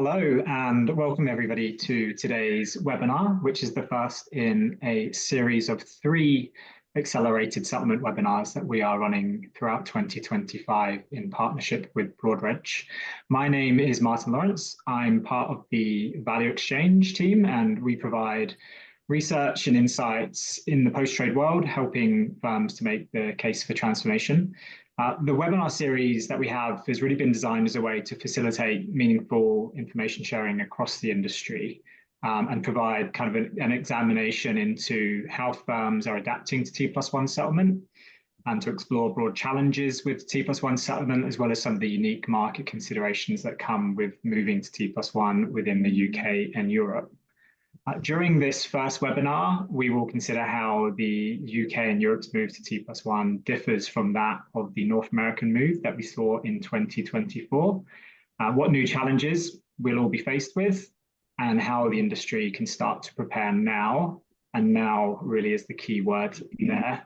Hello and welcome everybody to today's webinar, which is the first in a series of 3 accelerated settlement webinars that we are running throughout 2025 in partnership with Broadridge. My name is Martin Lawrence. I'm part of the Value Exchange team, and we provide research and insights in the post-trade world, helping firms to make the case for transformation. The webinar series that we have has really been designed as a way to facilitate meaningful information sharing across the industry and provide kind of an examination into how firms are adapting to T+1 settlement and to explore broad challenges with T+1 settlement, as well as some of the unique market considerations that come with moving to T+1 within the UK and Europe. During this first webinar, we will consider how the UK and Europe's move to T+1 differs from that of the North American move that we saw in 2024, what new challenges we'll all be faced with, and how the industry can start to prepare now, and now really is the key word there.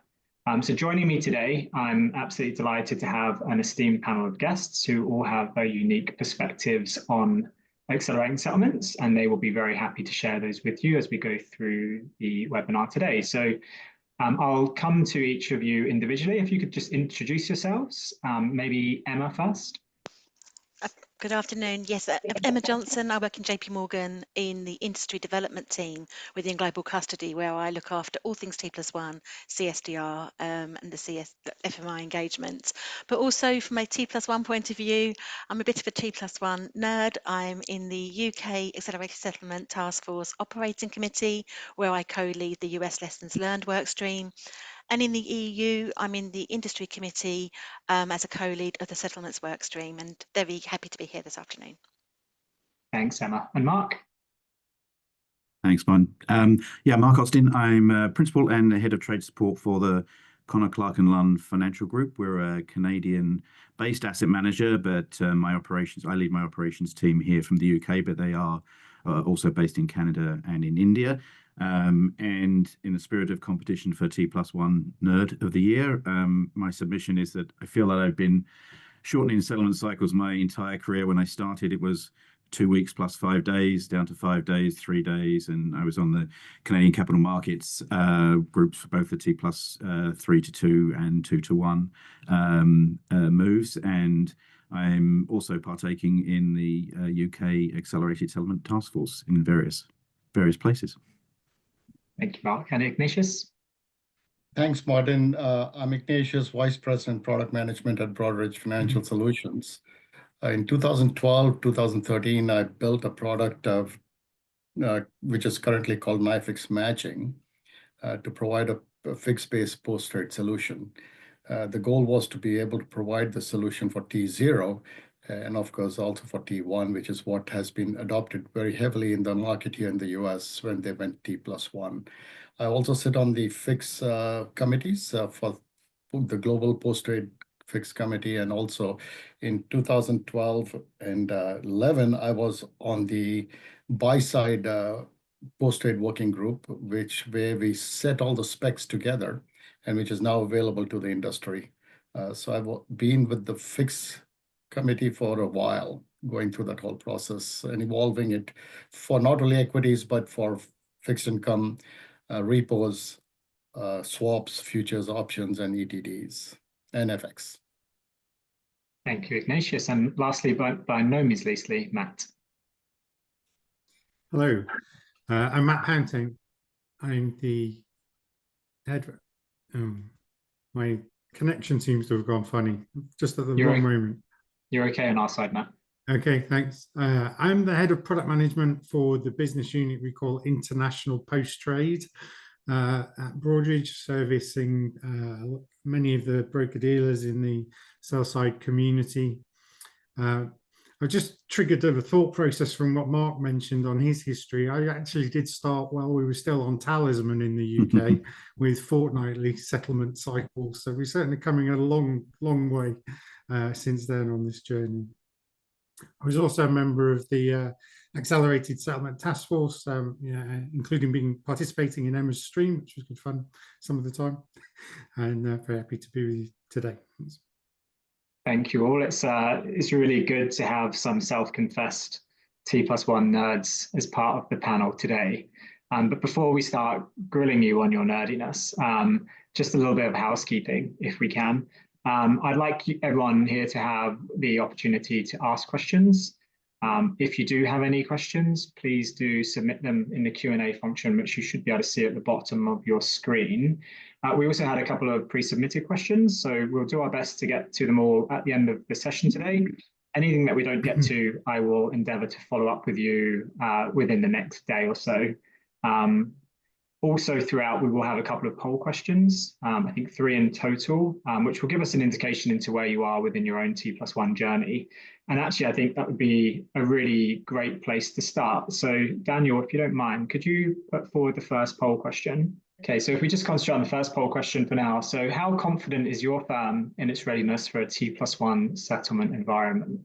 So joining me today, I'm absolutely delighted to have an esteemed panel of guests who all have very unique perspectives on accelerating settlements, and they will be very happy to share those with you as we go through the webinar today. So I'll come to each of you individually. If you could just introduce yourselves, maybe Emma first. Good afternoon. Yes, Emma Johnson. I work in JP Morgan in the industry development team within global custody, where I look after all things T+1, CSDR, and the FMI engagements. But also from a T+1 point of view, I'm a bit of a T+1 nerd. I'm in the UK Accelerated Settlement Task Force Operating Committee, where I co-lead the US Lessons Learned workstream. And in the EU, I'm in the industry committee as a co-lead of the settlements workstream, and very happy to be here this afternoon. Thanks, Emma. And Mark? Thanks, Martin. Yeah, Mark Austin. I'm Principal and Head of Trade Support for the Connor Clark and Lunn Financial Group. We're a Canadian-based asset manager, but I lead my operations team here from the UK, but they are also based in Canada and in India. And in the spirit of competition for T+1 Nerd of the Year, my submission is that I feel that I've been shortening settlement cycles my entire career. When I started, it was 2 weeks plus 5 days, down to 5 days, 3 days, and I was on the Canadian capital markets groups for both the T+3 to 2 and 2 to 1 moves, and I'm also partaking in the UK Accelerated Settlement Task Force in various places. Thank you, Mark. And Ignatius? Thanks, Martin. I'm Ignatius, Vice President, Product Management at Broadridge Financial Solutions. In 2012, 2013, I built a product of which is currently called MyFix Matching to provide a fixed-based post-trade solution. The goal was to be able to provide the solution for T0 and of course also for T1, which is what has been adopted very heavily in the market here in the US when they went T+1. I also sit on the FIX committees for the Global Post-Trade FIX Committee, and also in 2012 and 11, I was on the buy-side post-trade working group, where we set all the specs together and which is now available to the industry. So I've been with the FIX committee for a while, going through that whole process and evolving it for not only equities, but for fixed income, repos, swaps, futures, options, and ETDs, and FX. Thank you, Ignatius. And lastly, by no means leastly, Matt. Hello, I'm Matt Panting. I'm the head. My connection seems to have gone funny just at the wrong moment. You're okay on our side, Matt. Okay, thanks. I'm the head of product management for the business unit we call International Post Trade at Broadridge, servicing many of the broker dealers in the sell side community. I just triggered a thought process from what Mark mentioned on his history. I actually did start while we were still on Talisman in the UK with fortnightly settlement cycles. So we're certainly coming a long way since then on this journey. I was also a member of the Accelerated Settlement Task Force, including participating in Emma's stream, which was good fun some of the time, and very happy to be with you today. Thank you all. It's really good to have some self-confessed T+1 nerds as part of the panel today. But before we start grilling you on your nerdiness, just a little bit of housekeeping, if we can. I'd like everyone here to have the opportunity to ask questions. If you do have any questions, please do submit them in the Q&A function, which you should be able to see at the bottom of your screen. We also had a couple of pre-submitted questions, so we'll do our best to get to them all at the end of the session today. Anything that we don't get to, I will endeavour to follow up with you within the next day or so. Also throughout, we will have a couple of poll questions, I think 3 in total, which will give us an indication into where you are within your own T+1 journey. And actually, I think that would be a really great place to start. So Daniel, if you don't mind, could you put forward the first poll question? Okay, so if we just concentrate on the first poll question for now. So how confident is your firm in its readiness for a T+1 settlement environment?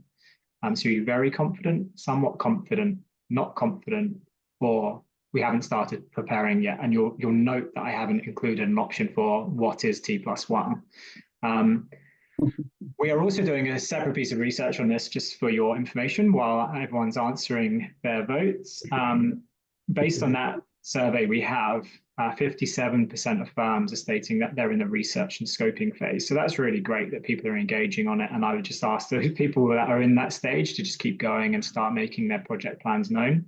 So you're very confident, somewhat confident, not confident, or we haven't started preparing yet, and you'll note that I haven't included an option for what is T+1. We are also doing a separate piece of research on this just for your information while everyone's answering their votes. Based on that survey we have, 57% of firms are stating that they're in the research and scoping phase. So that's really great that people are engaging on it. And I would just ask those people that are in that stage to just keep going and start making their project plans known.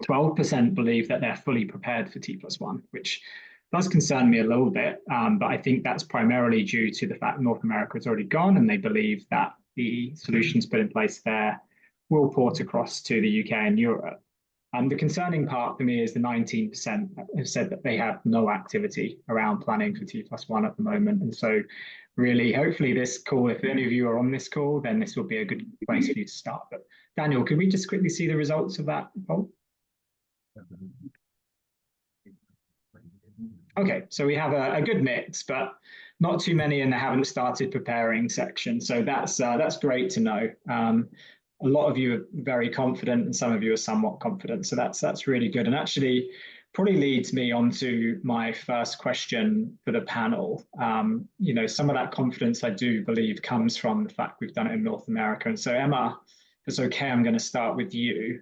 12% believe that they're fully prepared for T+1, which does concern me a little bit, but I think that's primarily due to the fact North America has already gone and they believe that the solutions put in place there will port across to the UK and Europe. The concerning part for me is the 19% have said that they have no activity around planning for T+1 at the moment. And so really, hopefully this call, if any of you are on this call, then this will be a good place for you to start. But Daniel, could we just quickly see the results of that poll? Okay, so we have a good mix, but not too many in the haven't started preparing section. So that's great to know. A lot of you are very confident and some of you are somewhat confident. So that's really good. And actually probably leads me on to my first question for the panel. You know, some of that confidence I do believe comes from the fact we've done it in North America. And so Emma, if it's okay, I'm going to start with you.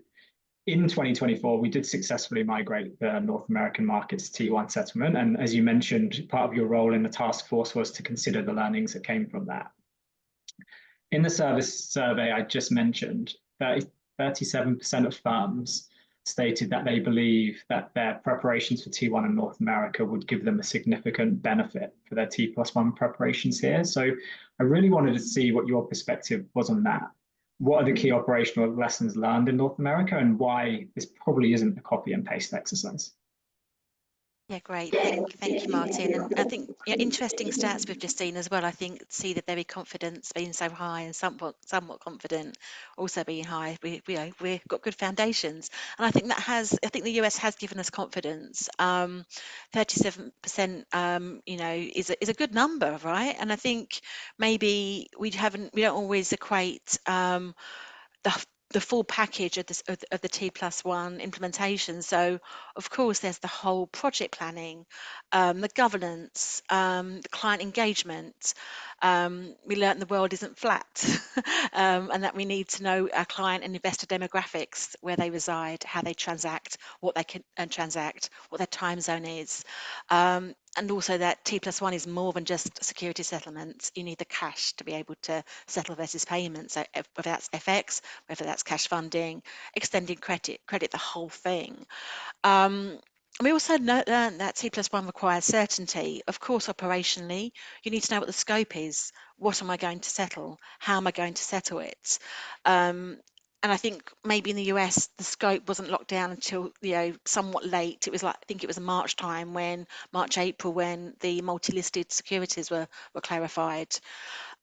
In 2024, we did successfully migrate the North American markets to T1 settlement. And as you mentioned, part of your role in the task force was to consider the learnings that came from that. In the service survey I just mentioned, 37% of firms stated that they believe that their preparations for T1 in North America would give them a significant benefit for their T+1 preparations here. So I really wanted to see what your perspective was on that. What are the key operational lessons learned in North America and why this probably isn't a copy and paste exercise? Yeah, great. Thank you, Martin. And I think interesting stats we've just seen as well. I think see the very confidence being so high and somewhat confident also being high. We've got good foundations, and I think the US has given us confidence. 37%, is a good number, right? And I think maybe we don't always equate the full package of the T+1 implementation. So of course there's the whole project planning, the governance, the client engagement. We learned the world isn't flat, and that we need to know our client and investor demographics, where they reside, how they transact, what they can transact, what their time zone is. And also that T+1 is more than just security settlements. You need the cash to be able to settle versus payments. So whether that's FX, whether that's cash funding, extending credit, the whole thing. We also learned that T+1 requires certainty. Of course, operationally, you need to know what the scope is. What am I going to settle? How am I going to settle it? And I think maybe in the US, the scope wasn't locked down until, somewhat late. It was I think it was March time March, April, when the multi-listed securities were clarified.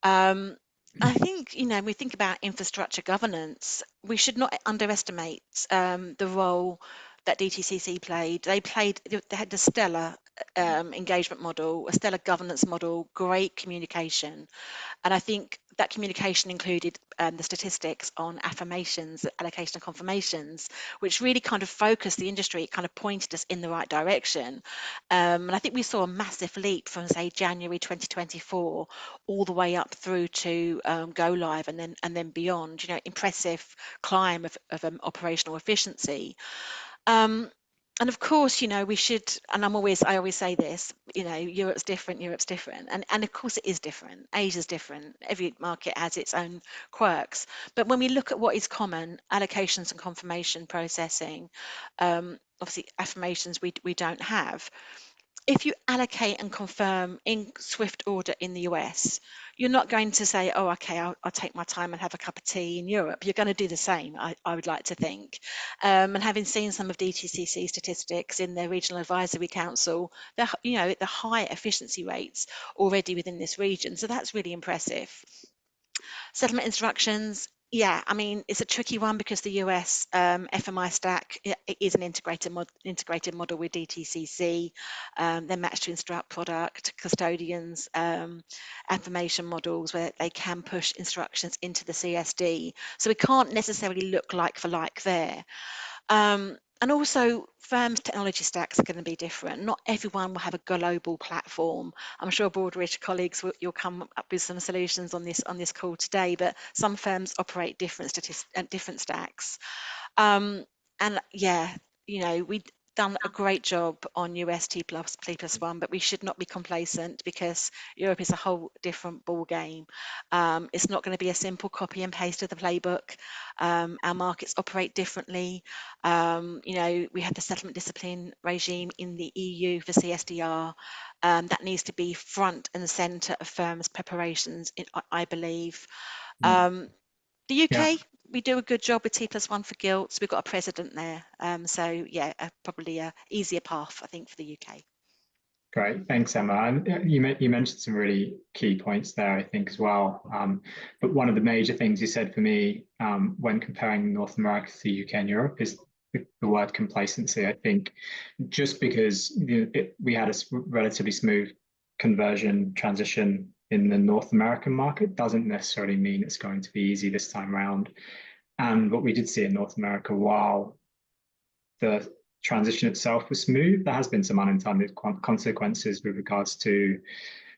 I think, when we think about infrastructure governance, we should not underestimate the role that DTCC played. They had a stellar engagement model, a stellar governance model, great communication. And I think that communication included the statistics on affirmations, allocation and confirmations, which really kind of focused the industry. It kind of pointed us in the right direction. And I think we saw a massive leap from, say, January 2024 all the way up through to go live and then beyond. Impressive climb of operational efficiency. And of course, we should, and I always say this, Europe's different, and of course it is different. Asia's different. Every market has its own quirks. But when we look at what is common, allocations and confirmation processing, obviously affirmations we don't have. If you allocate and confirm in swift order in the US, you're not going to say, oh, okay, I'll take my time and have a cup of tea in Europe. You're going to do the same, I would like to think. And having seen some of DTCC statistics in their Regional Advisory Council, they're, at the high efficiency rates already within this region. So that's really impressive. Settlement instructions. Yeah, I mean, it's a tricky one because the US FMI stack it is an integrated model with DTCC. They're matched to instruct product, custodians, affirmation models where they can push instructions into the CSD. So we can't necessarily look like for like there. And also firms' technology stacks are going to be different. Not everyone will have a global platform. I'm sure Broadridge colleagues you'll come up with some solutions on this call today, but some firms operate different stacks. And yeah, we've done a great job on US T+1, but we should not be complacent because Europe is a whole different ball game. It's not going to be a simple copy and paste of the playbook. Our markets operate differently. We have the settlement discipline regime in the EU for CSDR. That needs to be front and center of firms' preparations, I believe. The UK, Yeah. we do a good job with T+1 for gilts. We've got a president there. So yeah, probably a easier path, I think, for the UK. Great, thanks, Emma. And you mentioned some really key points there, I think, as well. But one of the major things you said for me when comparing North America to the UK and Europe is the word complacency. I think just because we had a relatively smooth conversion transition in the North American market doesn't necessarily mean it's going to be easy this time around. And what we did see in North America, while the transition itself was smooth, there has been some unintended consequences with regards to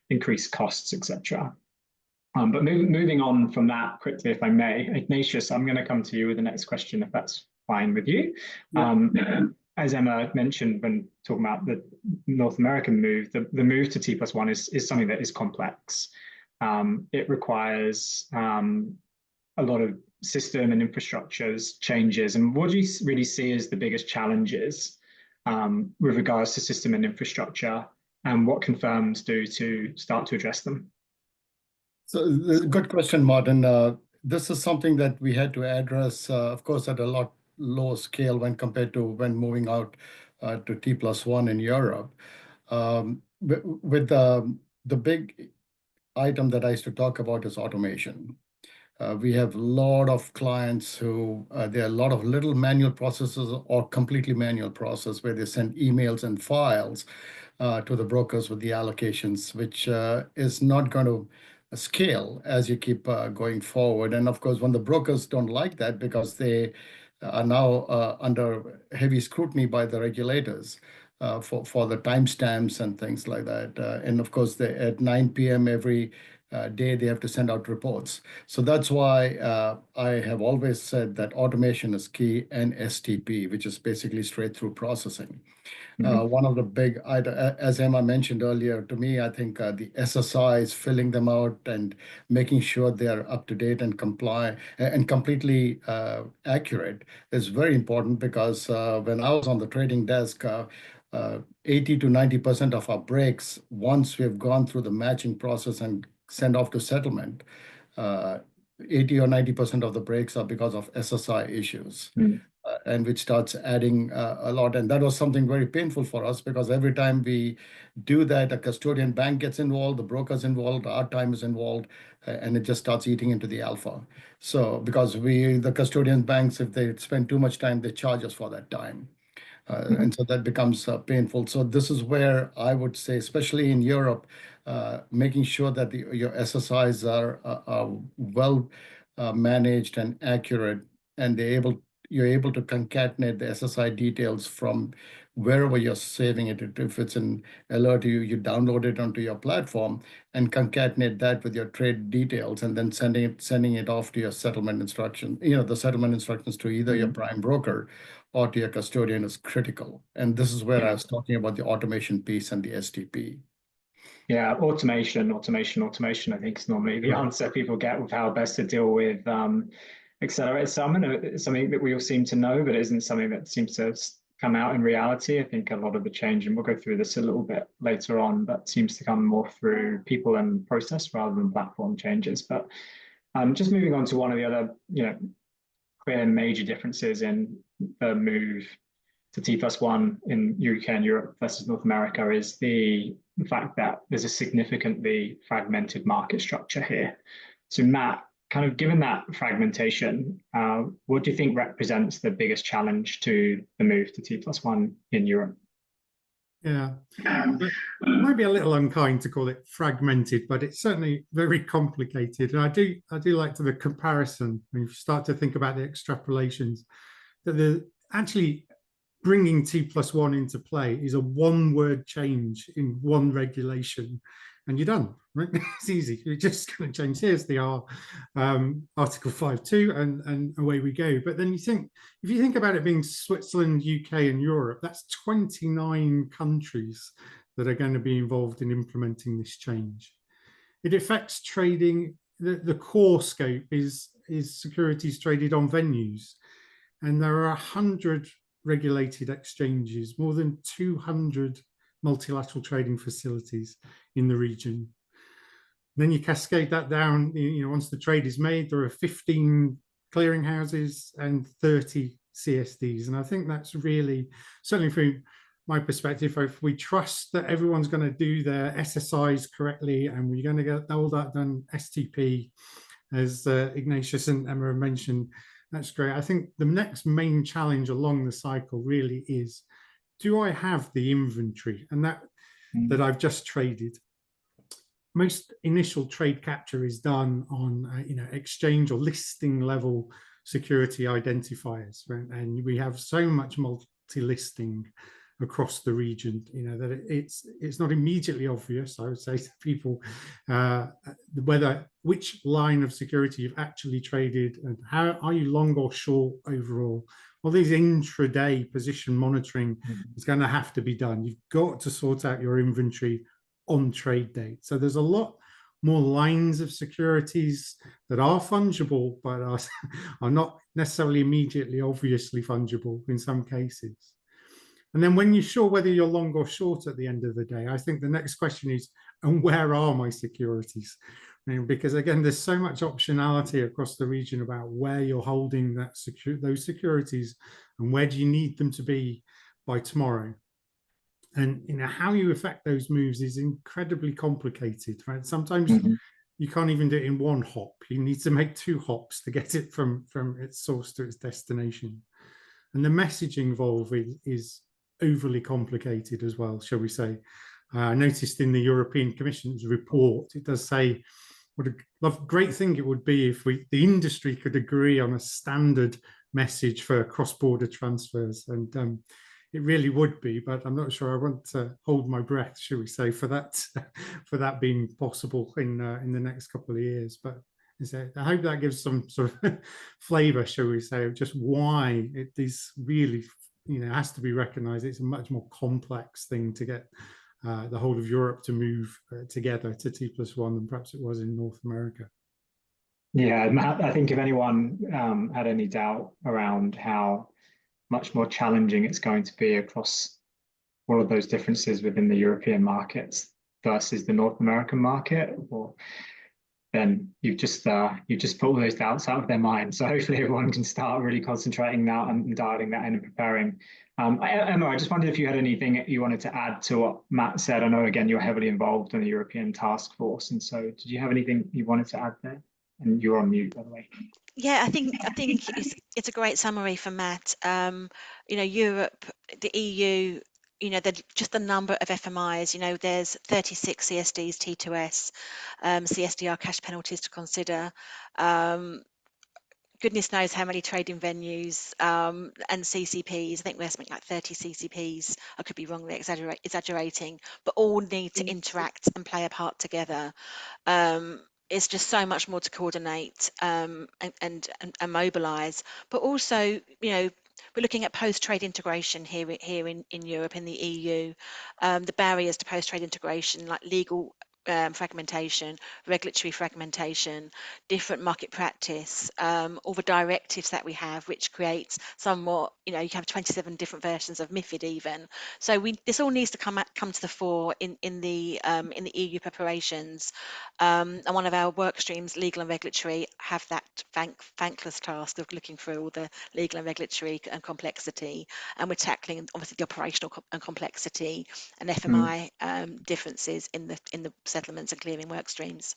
increased costs, etc. But moving on from that quickly, if I may, Ignatius, I'm going to come to you with the next question, if that's fine with you. Yeah. As Emma mentioned when talking about the North American move, the move to T+1 is something that is complex. It requires a lot of system and infrastructures changes. And what do you really see as the biggest challenges with regards to system and infrastructure, and what can firms do to start to address them? So good question, Martin. This is something that we had to address, of course, at a lot lower scale when compared to when moving out to T+1 in Europe. With the big item that I used to talk about is automation. We have a lot of clients who, there are a lot of little manual processes or completely manual process where they send emails and files to the brokers with the allocations, which is not going to scale as you keep going forward. And of course, when the brokers don't like that because they are now under heavy scrutiny by the regulators for the timestamps and things like that. And of course, at 9 p.m. every day, they have to send out reports. So that's why I have always said that automation is key, and STP, which is basically straight through processing. One of the big, as Emma mentioned earlier, to me, I think the SSI is filling them out and making sure they are up to date and comply and completely accurate is very important, because when I was on the trading desk, 80 to 90% of our breaks, once we've gone through the matching process and send off to settlement, 80 or 90% of the breaks are because of SSI issues. And which starts adding a lot. And that was something very painful for us, because every time we do that, a custodian bank gets involved, the broker's involved, our time is involved, and it just starts eating into the alpha. So because the custodian banks, if they spend too much time, they charge us for that time. And so that becomes painful. So this is where I would say, especially in Europe, making sure that your SSIs are well managed and accurate, and you're able to concatenate the SSI details from wherever you're saving it. If it's an alert, you download it onto your platform and concatenate that with your trade details, and then sending it off to your settlement instruction. The settlement instructions to either your prime broker or to your custodian is critical. And this is where I was talking about the automation piece and the STP. Yeah, automation, I think is normally the answer people get with how best to deal with accelerated settlement. It's something that we all seem to know, but it isn't something that seems to come out in reality. I think a lot of the change, and we'll go through this a little bit later on, but seems to come more through people and process rather than platform changes. But just moving on to one of the other, clear major differences in the move to T+1 in UK and Europe versus North America is the fact that there's a significantly fragmented market structure here. So Matt, kind of given that fragmentation, what do you think represents the biggest challenge to the move to T+1 in Europe? Yeah, it might be a little unkind to call it fragmented, but it's certainly very complicated. And I do like the comparison when you start to think about the extrapolations, that actually bringing T+1 into play is a one-word change in one regulation, and you're done, right? It's easy. You're just going to change. Here's the Article 5.2, and away we go. But then if you think about it being Switzerland, UK, and Europe, that's 29 countries that are going to be involved in implementing this change. It affects trading. The core scope is securities traded on venues, and there are 100 regulated exchanges, more than 200 multilateral trading facilities in the region. Then you cascade that down, once the trade is made, there are 15 clearinghouses and 30 CSDs. And I think that's really, certainly from my perspective, if we trust that everyone's going to do their SSIs correctly and we're going to get all that done STP, as Ignatius and Emma have mentioned, that's great. I think the next main challenge along the cycle really is, do I have the inventory and that I've just traded? Most initial trade capture is done on exchange or listing level security identifiers, right? And we have so much multi-listing across the region, that it's not immediately obvious, I would say, to people which line of security you've actually traded and how are you long or short overall. All these intraday position monitoring is going to have to be done. You've got to sort out your inventory on trade date. So there's a lot more lines of securities that are fungible, but are not necessarily immediately obviously fungible in some cases. And then when you're sure whether you're long or short at the end of the day, I think the next question is, and where are my securities? Because again, there's so much optionality across the region about where you're holding those securities and where do you need them to be by tomorrow. And how you affect those moves is incredibly complicated, right? Sometimes you can't even do it in one hop. You need to make 2 hops to get it from its source to its destination. And the messaging involved is overly complicated as well, shall we say. I noticed in the European Commission's report, it does say what a great thing it would be if the industry could agree on a standard message for cross-border transfers. And it really would be, but I'm not sure I want to hold my breath, shall we say, for that being possible in the next couple of years. But I hope that gives some sort of flavour, shall we say, of just why it is really, has to be recognised. It's a much more complex thing to get the whole of Europe to move together to T+1 than perhaps it was in North America. Yeah, Matt, I think if anyone had any doubt around how much more challenging it's going to be across all of those differences within the European markets versus the North American market, then you've just put all those doubts out of their mind. So hopefully everyone can start really concentrating now and dialing that in and preparing. Emma, I just wondered if you had anything you wanted to add to what Matt said. I know, again, you're heavily involved in the European task force. And so did you have anything you wanted to add there? And you're on mute, by the way. Yeah, I think it's a great summary from Matt. Europe, the EU, just the number of FMIs. There's 36 CSDs, T2S, CSDR cash penalties to consider. Goodness knows how many trading venues and CCPs. I think there's something like 30 CCPs. I could be wrongly exaggerating, but all need to interact and play a part together. It's just so much more to coordinate and mobilize. But also, we're looking at post-trade integration here in Europe, in the EU. The barriers to post-trade integration, like legal fragmentation, regulatory fragmentation, different market practice, all the directives that we have, which creates somewhat, you have 27 different versions of MiFID even. So this all needs to come to the fore in the EU preparations. And one of our work streams, legal and regulatory, have that thankless task of looking through all the legal and regulatory and complexity, and we're tackling obviously the operational and complexity and FMI differences in the settlements and clearing work streams.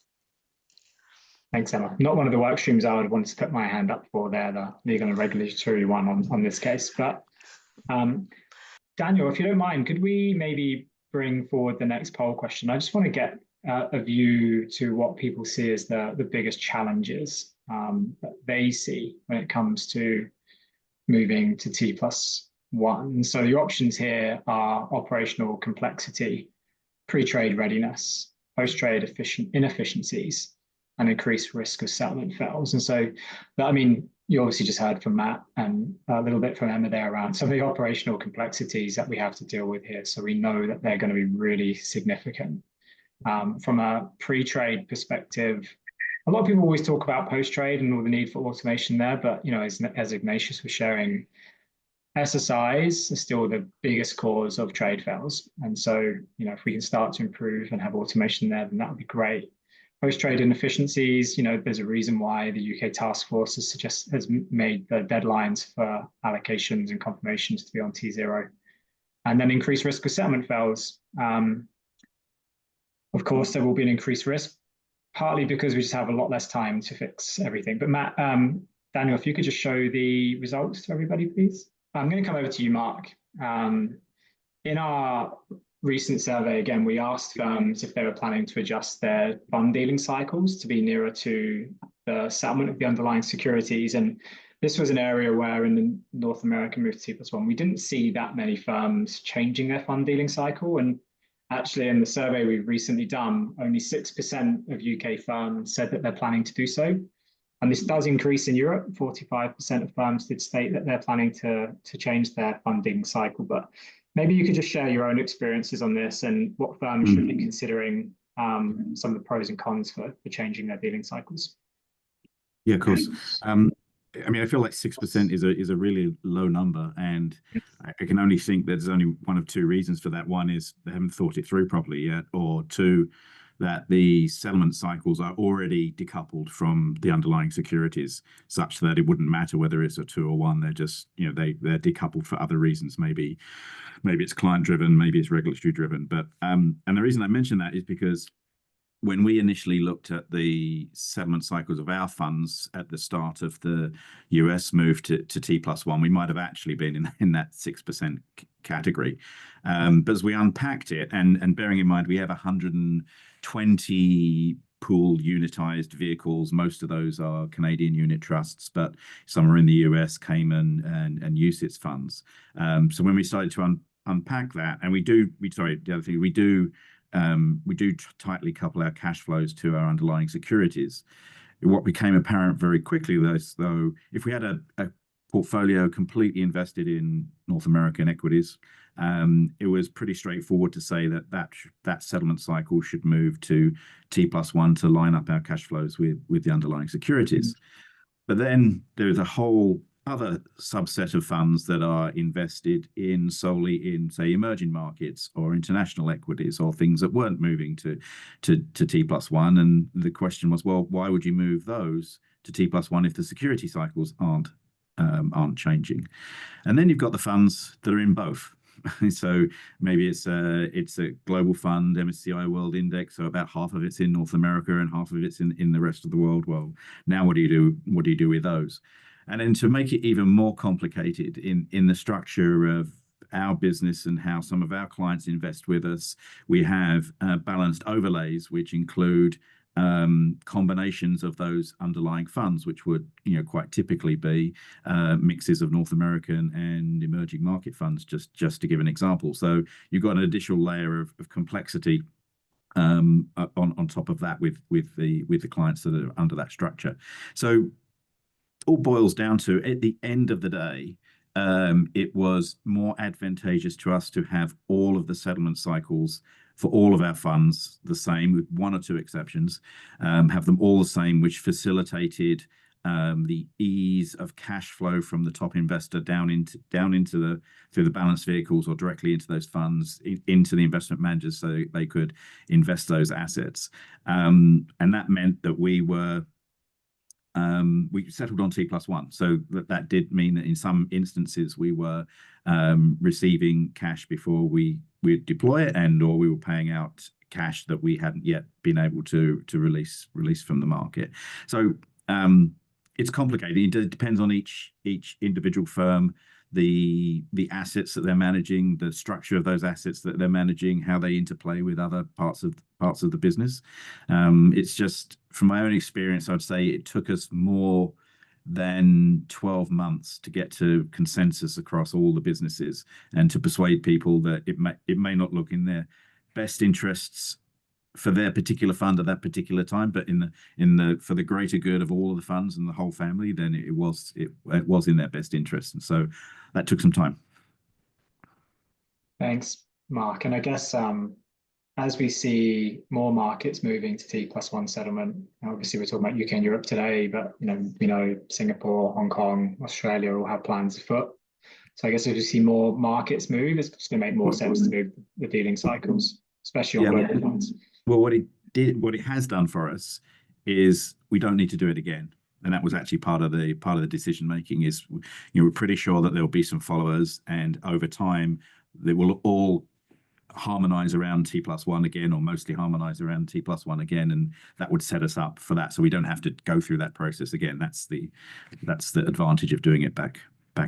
Thanks, Emma. Not one of the work streams I would want to put my hand up for there, the legal and regulatory one on this case. But Daniel, if you don't mind, could we maybe bring forward the next poll question? I just want to get a view to what people see as the biggest challenges that they see when it comes to moving to T+1. So the options here are operational complexity, pre-trade readiness, post-trade inefficiencies, and increased risk of settlement fails. And so, I mean, you obviously just heard from Matt and a little bit from Emma there around some of the operational complexities that we have to deal with here. So we know that they're going to be really significant. From a pre-trade perspective, a lot of people always talk about post-trade and all the need for automation there, but as Ignatius was sharing, SSIs are still the biggest cause of trade fails. And so, if we can start to improve and have automation there, then that would be great. Post-trade inefficiencies, there's a reason why the UK task force has made the deadlines for allocations and confirmations to be on T0. And then increased risk of settlement fails. Of course, there will be an increased risk, partly because we just have a lot less time to fix everything. But Matt, Daniel, if you could just show the results to everybody, please. I'm going to come over to you, Mark. In our recent survey, again, we asked firms if they were planning to adjust their fund dealing cycles to be nearer to the settlement of the underlying securities. And this was an area where in the North American move to T+1, we didn't see that many firms changing their fund dealing cycle. And actually, in the survey we've recently done, only 6% of UK firms said that they're planning to do so. And this does increase in Europe. 45% of firms did state that they're planning to change their funding cycle. But maybe you could just share your own experiences on this and what firms should be considering some of the pros and cons for changing their dealing cycles. Yeah, of course. I mean, I feel like 6% is a really low number, and I can only think that there's only one of two reasons for that. One is they haven't thought it through properly yet, or two, that the settlement cycles are already decoupled from the underlying securities, such that it wouldn't matter whether it's a 2 or 1. They're just, they're decoupled for other reasons. Maybe it's client driven, maybe it's regulatory driven. But and the reason I mention that is because when we initially looked at the settlement cycles of our funds at the start of the US move to T+1, we might have actually been in that 6% category. But as we unpacked it, and bearing in mind we have 120 pooled unitized vehicles, most of those are Canadian unit trusts, but some are in the US, Cayman, and UCITS funds. So when we started to unpack that, and the other thing, we do tightly couple our cash flows to our underlying securities. What became apparent very quickly, though, if we had a portfolio completely invested in North American equities, it was pretty straightforward to say that settlement cycle should move to T+1 to line up our cash flows with the underlying securities. But then there's a whole other subset of funds that are invested solely in, say, emerging markets or international equities or things that weren't moving to T+1. And the question was, well, why would you move those to T+1 if the security cycles aren't changing? And then you've got the funds that are in both. So maybe it's a global fund, MSCI World Index, so about half of it's in North America and half of it's in the rest of the world. Well, now what do you do? What do you do with those? And then to make it even more complicated in the structure of our business and how some of our clients invest with us, we have balanced overlays, which include combinations of those underlying funds, which would, quite typically be mixes of North American and emerging market funds, just to give an example. So you've got an additional layer of complexity on top of that with the clients that are under that structure. So it all boils down to, at the end of the day, it was more advantageous to us to have all of the settlement cycles for all of our funds the same, with one or two exceptions, have them all the same, which facilitated the ease of cash flow from the top investor down into through the balanced vehicles or directly into those funds, into the investment managers, so they could invest those assets. And that meant that we settled on T+1. So that did mean that in some instances we were receiving cash before we deploy it, or we were paying out cash that we hadn't yet been able to release from the market. So it's complicated. It depends on each individual firm, the assets that they're managing, the structure of those assets that they're managing, how they interplay with other parts of the business. It's just, from my own experience, I'd say it took us more than 12 months to get to consensus across all the businesses and to persuade people that it may not look in their best interests for their particular fund at that particular time, but for the greater good of all of the funds and the whole family, then it was in their best interest. And so that took some time. Thanks, Mark. And I guess as we see more markets moving to T+1 settlement, obviously we're talking about UK and Europe today, but we know Singapore, Hong Kong, Australia all have plans afoot. So I guess if you see more markets move, it's just going to make more sense to move the dealing cycles, especially on global funds. Well, what it has done for us is we don't need to do it again. And that was actually part of the decision making. Is we're pretty sure that there will be some followers, and over time they will all harmonize around T+1 again, or mostly harmonize around T+1 again, and that would set us up for that, so we don't have to go through that process again. That's the advantage of doing it back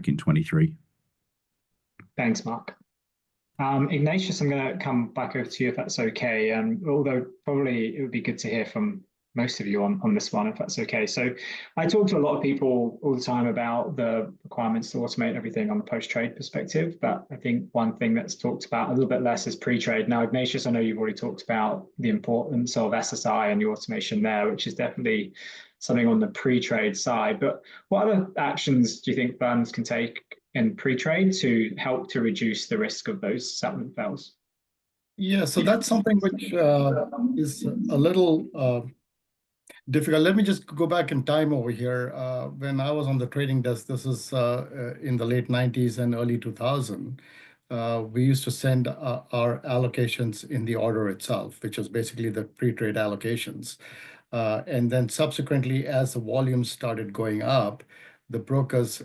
in 23. Thanks, Mark. Ignatius, I'm going to come back over to you if that's okay. Although probably it would be good to hear from most of you on this one, if that's okay. So I talk to a lot of people all the time about the requirements to automate everything on the post-trade perspective, but I think one thing that's talked about a little bit less is pre-trade. Now, Ignatius, I know you've already talked about the importance of SSI and the automation there, which is definitely something on the pre-trade side. But what other actions do you think firms can take in pre-trade to help to reduce the risk of those settlement fails? Yeah, so that's something which is a little difficult. Let me just go back in time over here. When I was on the trading desk, this is in the late 90s and early 2000, we used to send our allocations in the order itself, which was basically the pre-trade allocations. And then subsequently, as the volumes started going up, the brokers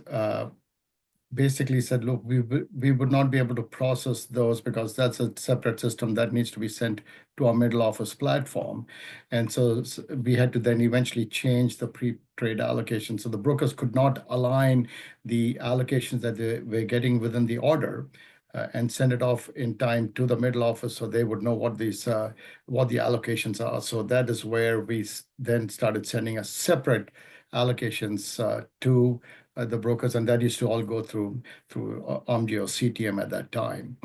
basically said, look, we would not be able to process those because that's a separate system that needs to be sent to our middle office platform. And so we had to then eventually change the pre-trade allocation. So the brokers could not align the allocations that they were getting within the order and send it off in time to the middle office so they would know what the allocations are. So that is where we then started sending a separate allocations to the brokers, and that used to all go through OMG or CTM at that time.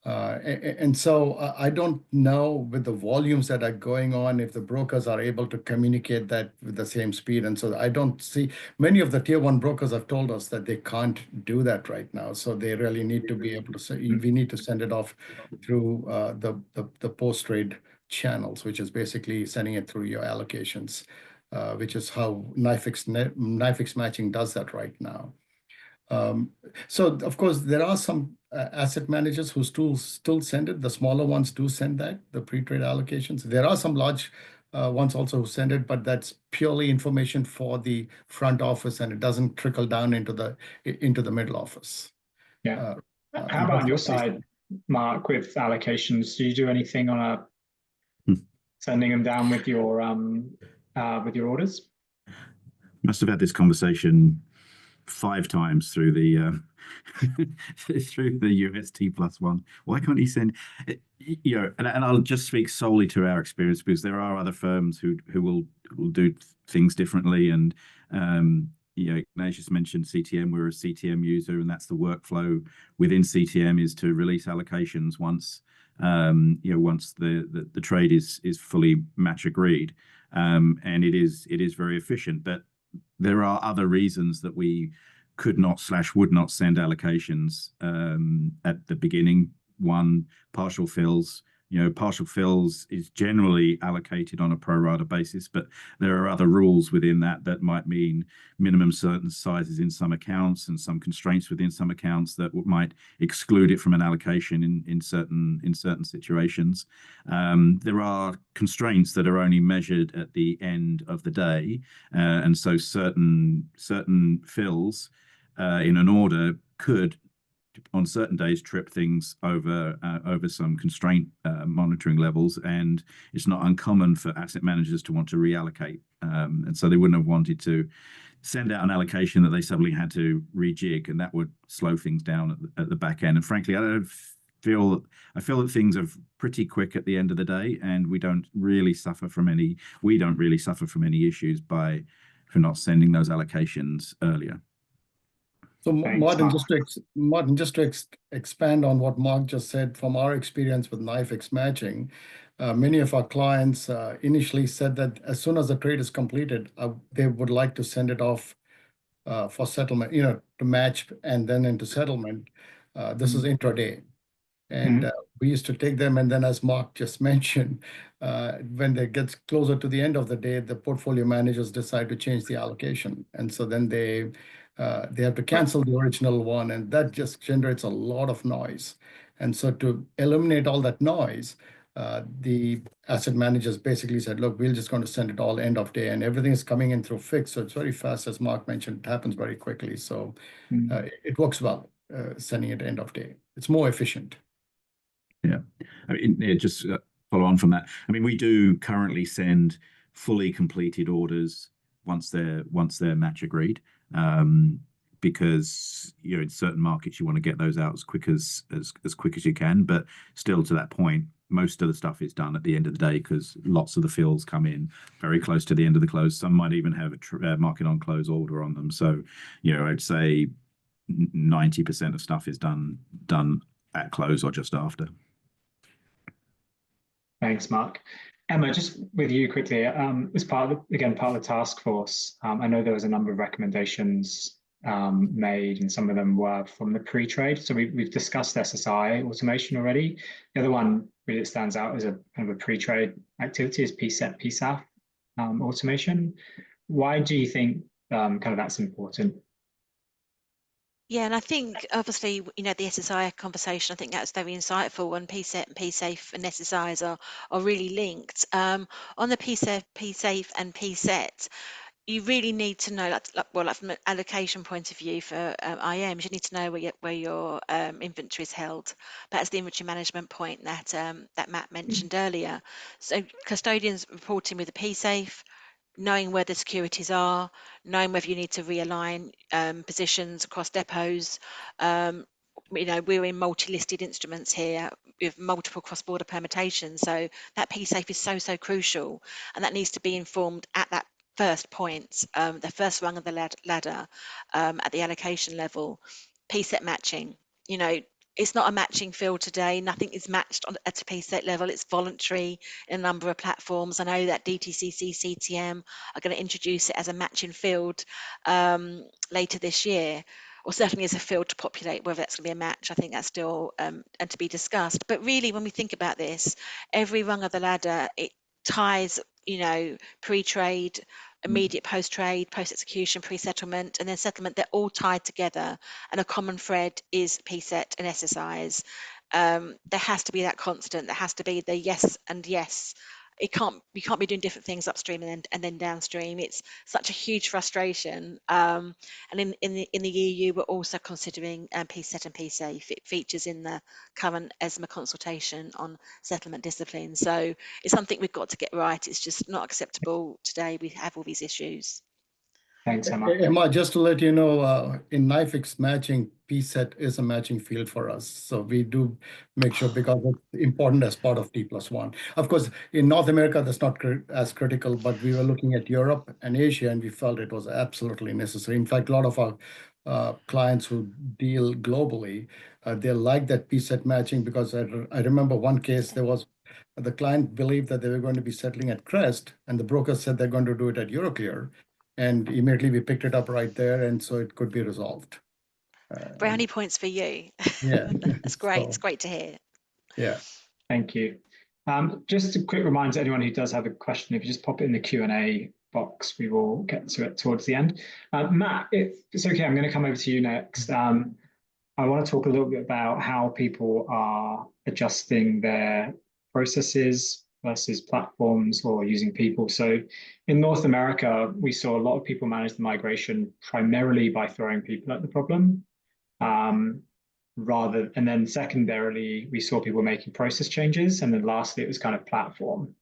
And so I don't know with the volumes that are going on if the brokers are able to communicate that with the same speed. And so I don't see, many of the tier one brokers have told us that they can't do that right now. So they really need to be able to say, we need to send it off through the post-trade channels, which is basically sending it through your allocations. Which is how NYFIX matching does that right now. So of course, there are some asset managers who still send it. The smaller ones do send that, the pre-trade allocations. There are some large ones also who send it, but that's purely information for the front office, and it doesn't trickle down into the middle office. Yeah. How about on your side, Mark, with allocations? Do you do anything on sending them down with your orders? Must have had this conversation 5 times through the through the US T+1. Why can't he send? And I'll just speak solely to our experience, because there are other firms who will do things differently. And Ignatius mentioned CTM. We're a CTM user, and that's the workflow within CTM, is to release allocations once once the trade is fully match agreed, and it is very efficient. But there are other reasons that we could not / would not send allocations at the beginning. One, partial fills. Partial fills is generally allocated on a pro rata basis, but there are other rules within that might mean minimum certain sizes in some accounts and some constraints within some accounts that might exclude it from an allocation in certain situations. There are constraints that are only measured at the end of the day, and so certain fills in an order could, on certain days, trip things over some constraint monitoring levels, and it's not uncommon for asset managers to want to reallocate, and so they wouldn't have wanted to send out an allocation that they suddenly had to rejig, and that would slow things down at the back end. And frankly, I feel that things are pretty quick at the end of the day, and we don't really suffer from any issues for not sending those allocations earlier. So Thanks, Martin, just to expand on what Mark just said, from our experience with NYFX matching, many of our clients initially said that as soon as the trade is completed, they would like to send it off for settlement, to match and then into settlement. This is intraday. And we used to take them, and then, as Mark just mentioned, when it gets closer to the end of the day, the portfolio managers decide to change the allocation. And so then they have to cancel the original one, and that just generates a lot of noise. And so to eliminate all that noise, the asset managers basically said, look, we're just going to send it all end of day, and everything is coming in through fixed. So it's very fast, as Mark mentioned, it happens very quickly. So it works well, sending it end of day. It's more efficient. Yeah, I mean, just follow on from that. I mean, we do currently send fully completed orders once they're match agreed, because in certain markets you want to get those out as quick as you can. But still, to that point, most of the stuff is done at the end of the day, because lots of the fills come in very close to the end of the close. Some might even have a market on close order on them. So I'd say 90% of stuff is done at close or just after. Thanks, Mark. Emma, just with you quickly, as part of the task force, I know there was a number of recommendations made, and some of them were from the pre-trade. So we've discussed SSI automation already. The other one really that stands out as a kind of a pre-trade activity is PSET, PSAF automation. Why do you think kind of that's important? Yeah, and I think obviously, the SSI conversation, I think that's very insightful, and PSET and PSAFE and SSIs are really linked. On the PSAFE and PSET, you really need to know, like from an allocation point of view for IMs, you need to know where your inventory is held. That's the inventory management point that Matt mentioned earlier. So custodians reporting with the PSAFE, knowing where the securities are, knowing whether you need to realign positions across depots. We're in multi-listed instruments here with multiple cross-border permutations, so that PSAFE is so crucial, and that needs to be informed at that first point, the first rung of the ladder at the allocation level. PSET matching, it's not a matching field today. Nothing is matched at a PSET level. It's voluntary in a number of platforms. I know that DTCC, CTM are going to introduce it as a matching field later this year, or certainly as a field to populate. Whether that's going to be a match, I think that's still and to be discussed. But really, when we think about this, every rung of the ladder, it ties, pre-trade, immediate post-trade, post-execution, pre-settlement, and then settlement. They're all tied together, and a common thread is PSET and SSIs. There has to be that constant. There has to be the yes and yes you can't be doing different things upstream and then downstream. It's such a huge frustration. And in the EU, we're also considering PSET and PSAFE features in the current ESMA consultation on settlement discipline. So it's something we've got to get right. It's just not acceptable today. We have all these issues. Thanks, Emma. Emma, just to let you know, in NYFIX matching, PSET is a matching field for us. So we do make sure, because it's important as part of T+1. Of course, in North America, that's not as critical, but we were looking at Europe and Asia, and we felt it was absolutely necessary. In fact, a lot of our clients who deal globally, they like that PSET matching, because I remember one case, the client believed that they were going to be settling at Crest, and the broker said they're going to do it at Euroclear. And immediately we picked it up right there, and so it could be resolved. Brownie points for you. Yeah. That's great. So, It's great to hear. yeah. Thank you. Just a quick reminder to anyone who does have a question, if you just pop it in the Q&A box, we will get to it towards the end. Matt, if it's okay, I'm going to come over to you next. I want to talk a little bit about how people are adjusting their processes versus platforms or using people. So in North America, we saw a lot of people manage the migration primarily by throwing people at the problem. And then secondarily, we saw people making process changes. And then lastly, it was kind of platform,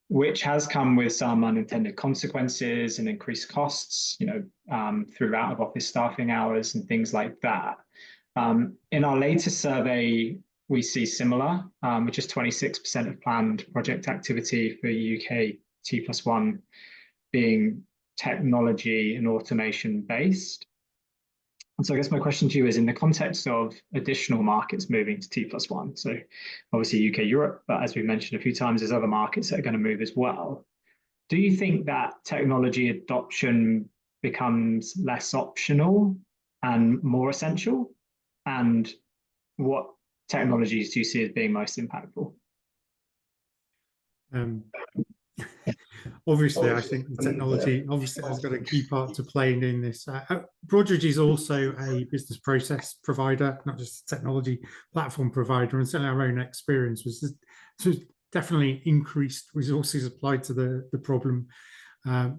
which has come with some unintended consequences and increased costs, through out of office staffing hours and things like that. In our latest survey, we see similar, which is 26% of planned project activity for UK T+1 being technology and automation based. And so I guess my question to you is, in the context of additional markets moving to T+1, so obviously UK, Europe, but as we mentioned a few times, there's other markets that are going to move as well. Do you think that technology adoption becomes less optional and more essential? And what technologies do you see as being most impactful? Obviously, I think the technology obviously has got a key part to play in doing this. Broadridge is also a business process provider, not just a technology platform provider, and certainly our own experience was definitely increased resources applied to the problem.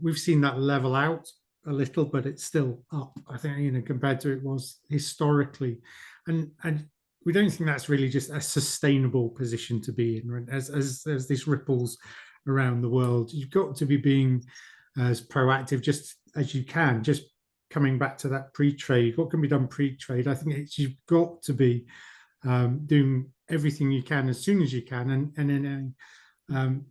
We've seen that level out a little, but it's still up, I think, compared to it was historically. And we don't think that's really just a sustainable position to be in, right? As this ripples around the world, you've got to be being as proactive just as you can. Just coming back to that pre-trade, what can be done pre-trade? I think you've got to be doing everything you can as soon as you can, and in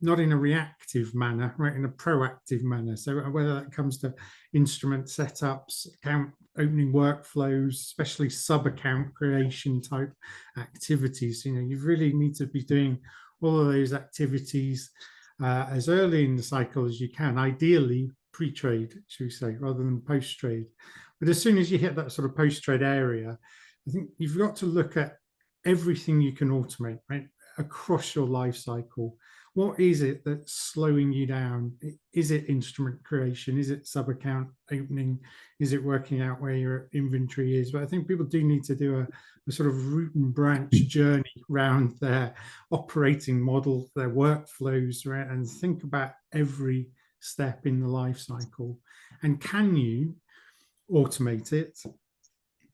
not in a reactive manner, right, in a proactive manner. So whether that comes to instrument setups, account opening workflows, especially sub-account creation type activities, you really need to be doing all of those activities as early in the cycle as you can, ideally pre-trade, should we say, rather than post-trade. But as soon as you hit that sort of post-trade area, I think you've got to look at everything you can automate, right, across your life cycle. What is it that's slowing you down? Is it instrument creation? Is it sub-account opening? Is it working out where your inventory is? But I think people do need to do a sort of root and branch journey around their operating model, their workflows, right? And think about every step in the life cycle. And can you automate it?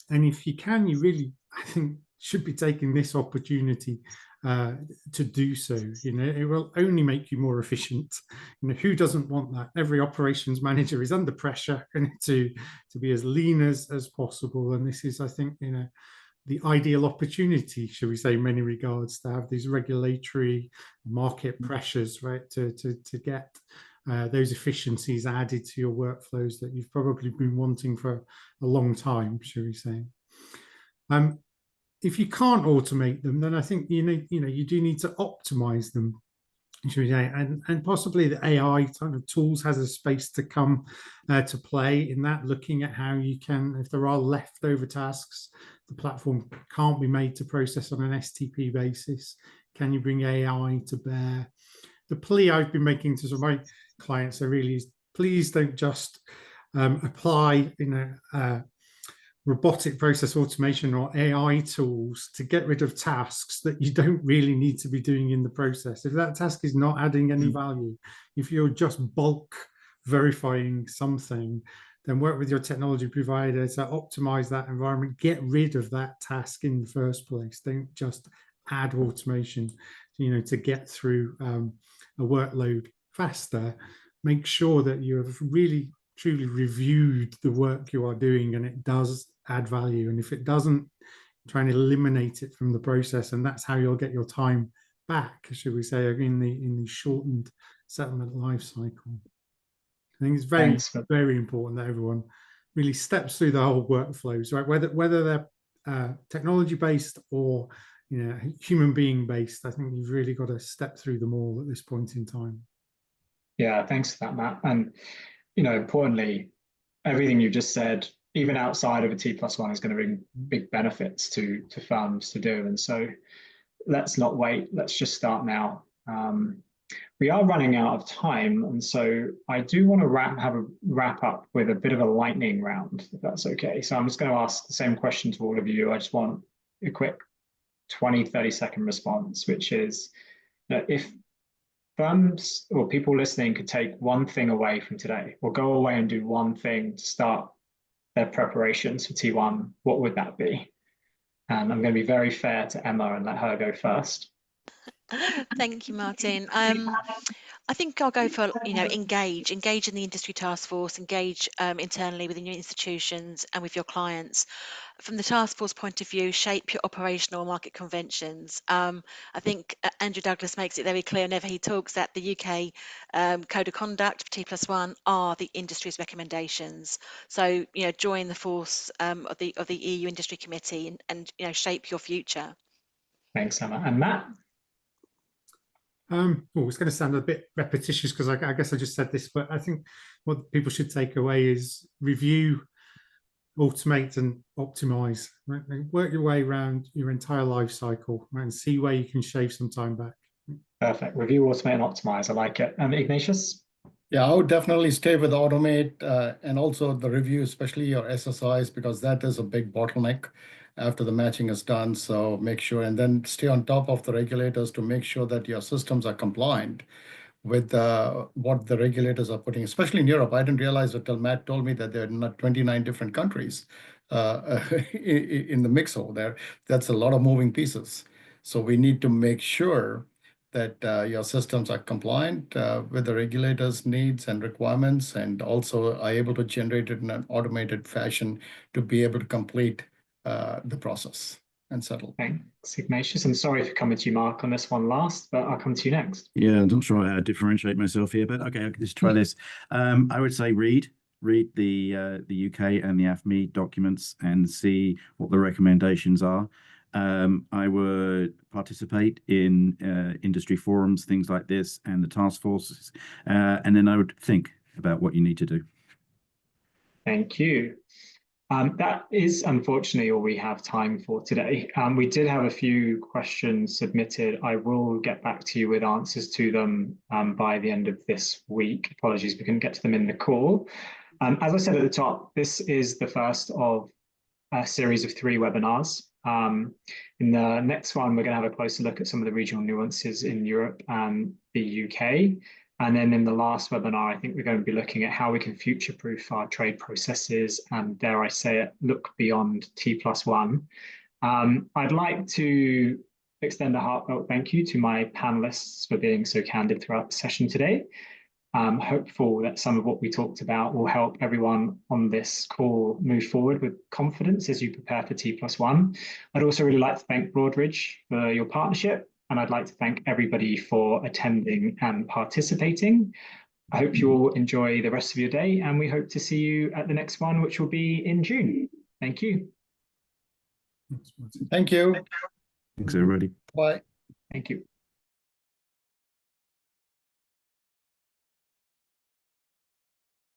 And if you can, you really, I think, should be taking this opportunity to do so. It will only make you more efficient. Who doesn't want that? Every operations manager is under pressure to be as lean as possible. And this is, I think, the ideal opportunity, shall we say, in many regards, to have these regulatory market pressures, right, to get those efficiencies added to your workflows that you've probably been wanting for a long time, shall we say. If you can't automate them, then I think you do need to optimize them, and possibly the AI kind of tools has a space to come to play in that, looking at how you can, if there are leftover tasks the platform can't be made to process on an STP basis, can you bring AI to bear? The plea I've been making to some of my clients are really, please don't just apply robotic process automation or AI tools to get rid of tasks that you don't really need to be doing in the process. If that task is not adding any value, if you're just bulk verifying something, then work with your technology provider to optimize that environment, get rid of that task in the first place. Don't just add automation, to get through a workload faster. Make sure that you have really truly reviewed the work you are doing and it does add value. And if it doesn't, try and eliminate it from the process, and that's how you'll get your time back, should we say, in the shortened settlement life cycle. I think it's very, very important that everyone really steps through the whole workflows, right? Whether they're technology based or human being based. I think you've really got to step through them all at this point in time. Yeah, thanks for that, Matt. And importantly, everything you've just said, even outside of a T+1, is going to bring big benefits to firms to do. And so let's not wait. Let's just start now. We are running out of time, and so I do want to wrap up with a bit of a lightning round, if that's okay. So I'm just going to ask the same question to all of you. I just want a quick 20-30-second response, which is that if firms or people listening could take one thing away from today, or go away and do one thing to start their preparations for T1, what would that be? And I'm going to be very fair to Emma and let her go first. Thank you, Martin. I think I'll go for, engage in the industry task force, engage internally within your institutions and with your clients. From the task force point of view, shape your operational market conventions. I think Andrew Douglas makes it very clear whenever he talks that the UK Code of Conduct for T+1 are the industry's recommendations. So, join the force of the EU Industry Committee and shape your future. Thanks, Emma. And Matt? It's going to sound a bit repetitious because I guess I just said this, but I think what people should take away is review, automate, and optimize. Right? Work your way around your entire life cycle, right? And see where you can shave some time back. Perfect. Review, automate, and optimize. I like it. Ignatius? Yeah, I would definitely stay with automate and also the review, especially your SSIs, because that is a big bottleneck after the matching is done. So make sure, and then stay on top of the regulators to make sure that your systems are compliant with what the regulators are putting, especially in Europe. I didn't realize until Matt told me that there are not 29 different countries in the mix over there. That's a lot of moving pieces. So we need to make sure that your systems are compliant with the regulators' needs and requirements, and also are able to generate it in an automated fashion to be able to complete the process and settle. Thanks, Ignatius. And sorry for coming to you, Mark, on this one last, but I'll come to you next. Yeah, I'm not sure how to differentiate myself here, but okay, let's try this. I would say read the UK and the AFME documents and see what the recommendations are. I would participate in industry forums, things like this, and the task forces, and then I would think about what you need to do. Thank you. That is unfortunately all we have time for today. We did have a few questions submitted. I will get back to you with answers to them by the end of this week. Apologies, we couldn't get to them in the call. As I said at the top, this is the first of a series of 3 webinars. In the next one, we're going to have a closer look at some of the regional nuances in Europe and the UK. And then in the last webinar, I think we're going to be looking at how we can future-proof our trade processes and, dare I say it, look beyond T+1. I'd like to extend a heartfelt thank you to my panelists for being so candid throughout the session today. I'm hopeful that some of what we talked about will help everyone on this call move forward with confidence as you prepare for T+1. I'd also really like to thank Broadridge for your partnership, and I'd like to thank everybody for attending and participating. I hope you all enjoy the rest of your day, and we hope to see you at the next one, which will be in June. Thank you. Thank you. Thanks, everybody. Bye. Thank you.